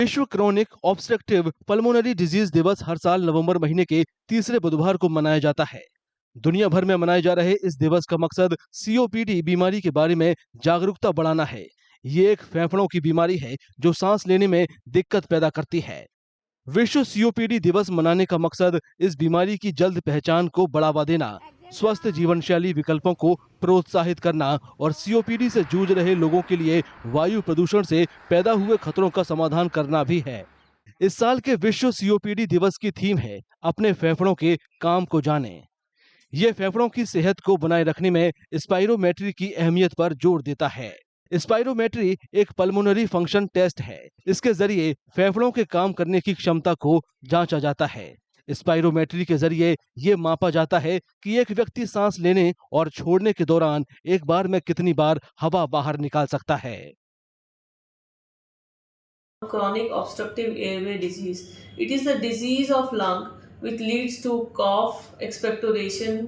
विश्व chronic obstructive pulmonary disease दिवस हर साल नवंबर महीने के तीसरे बुधवार को मनाया जाता है। दुनिया भर में मनाए जा रहे इस दिवस का मकसद सीओपीडी बीमारी के बारे में जागरूकता बढ़ाना है। ये एक फेफड़ों की बीमारी है जो सांस लेने में दिक्कत पैदा करती है। विश्व सीओपीडी दिवस मनाने का मकसद इस बीमारी की जल्द पहचान को बढ़ावा देना, स्वस्थ जीवन शैली विकल्पों को प्रोत्साहित करना और सीओपीडी से जूझ रहे लोगों के लिए वायु प्रदूषण से पैदा हुए खतरों का समाधान करना भी है। इस साल के विश्व सीओपीडी दिवस की थीम है अपने फेफड़ों के काम को जानें। ये फेफड़ों की सेहत को बनाए रखने में स्पाइरोमेट्री की अहमियत पर जोर देता है। स्पाइरोमेट्री एक पल्मोनरी फंक्शन टेस्ट है। इसके जरिए फेफड़ों के काम करने की क्षमता को जांचा जाता है। स्पाइरोमेट्री के जरिए ये मापा जाता है कि एक व्यक्ति सांस लेने और छोड़ने के दौरान एक बार में कितनी बार हवा बाहर निकाल सकता है। Chronic obstructive airway disease. It is a disease of lung which leads to cough, expectoration,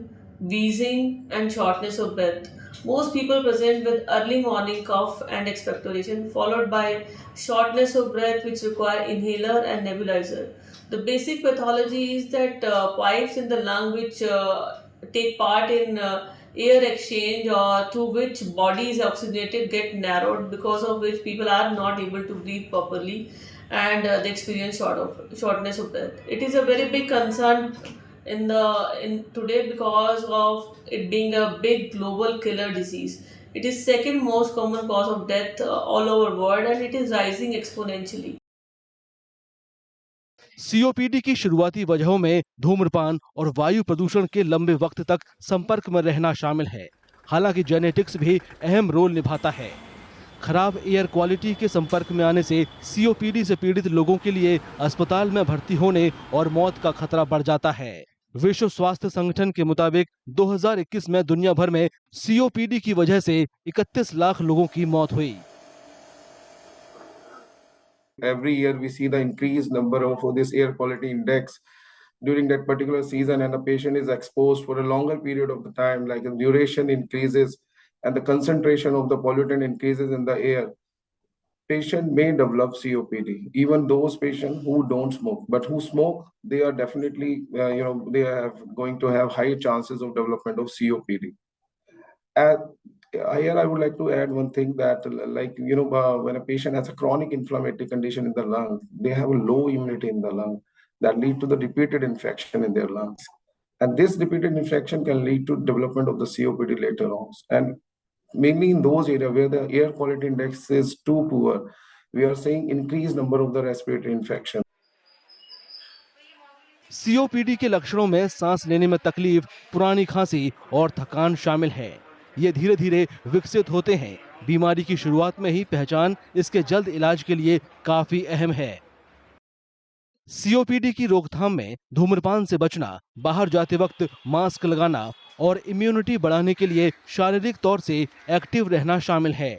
wheezing, and shortness of breath. Most people present with early morning cough and expectoration, followed by shortness of breath, which require inhaler and nebulizer. The basic pathology is that pipes in the lung, which take part in air exchange or through which body is oxygenated, get narrowed, because of which people are not able to breathe properly, and they experience shortness of breath. It is a very big concern in today because of it being a big global killer disease. It is second most common cause of death all over world, and it is rising exponentially. COPD की शुरुआती वजहों में धूम्रपान और वायु प्रदूषण के लंबे वक्त तक संपर्क में रहना शामिल है। हालांकि जेनेटिक्स भी अहम रोल निभाता है। खराब एयर क्वालिटी के संपर्क में आने से सीओपीडी से पीड़ित लोगों के लिए अस्पताल में भर्ती होने और मौत का खतरा बढ़ जाता है। विश्व स्वास्थ्य संगठन के मुताबिक 2021 में दुनिया भर में सीओपीडी की वजह से 31 लाख लोगों की मौत हुई। Every year we see the increased number of this air quality index during that particular season, and the patient is exposed for a longer period of the time, like the duration increases and the concentration of the pollutant increases in the air. Patient may develop COPD. Even those patients who don't smoke, but who smoke, they are definitely they are going to have high chances of development of COPD. Here I would like to add one thing that, when a patient has a chronic inflammatory condition in the lung, they have a low immunity in the lung that lead to the repeated infection in their lungs. And this repeated infection can lead to development of the COPD later on. And mainly in those areas where the air quality index is too poor, we are seeing increased number of the respiratory infection. COPD के लक्षणों में सांस लेने में तकलीफ, पुरानी खांसी और थकान शामिल है। ये धीरे धीरे विकसित होते हैं। बीमारी की शुरुआत में ही पहचान इसके जल्द इलाज के लिए काफी अहम है। सीओपीडी की रोकथाम में धूम्रपान से बचना, बाहर जाते वक्त मास्क लगाना और इम्यूनिटी बढ़ाने के लिए शारीरिक तौर से एक्टिव रहना शामिल है।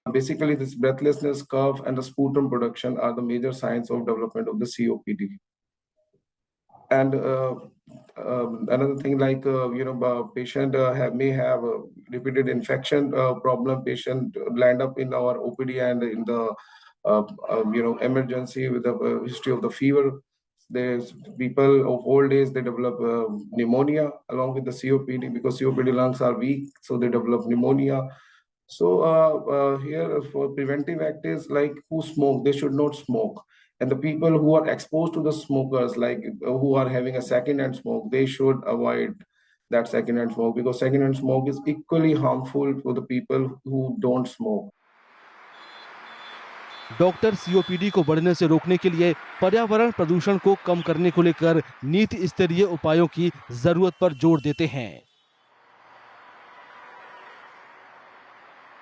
Basically, this breathlessness, cough, and the sputum production are the major signs of development of the COPD. And another thing, like patient may have a repeated infection problem. Patient land up in our OPD and in the emergency with the history of the fever. There's people of old age, they develop pneumonia along with the COPD, because COPD lungs are weak, so they develop pneumonia. So here for preventive act is like who smoke, they should not smoke. And the people who are exposed to the smokers, like who are having a second-hand smoke, they should avoid that second-hand smoke, because second-hand smoke is equally harmful for the people who don't smoke. Doctor COPD को बढ़ने से रोकने के लिए पर्यावरण प्रदूषण को कम करने को लेकर नीति स्तरीय उपायों की जरूरत पर जोर देते हैं।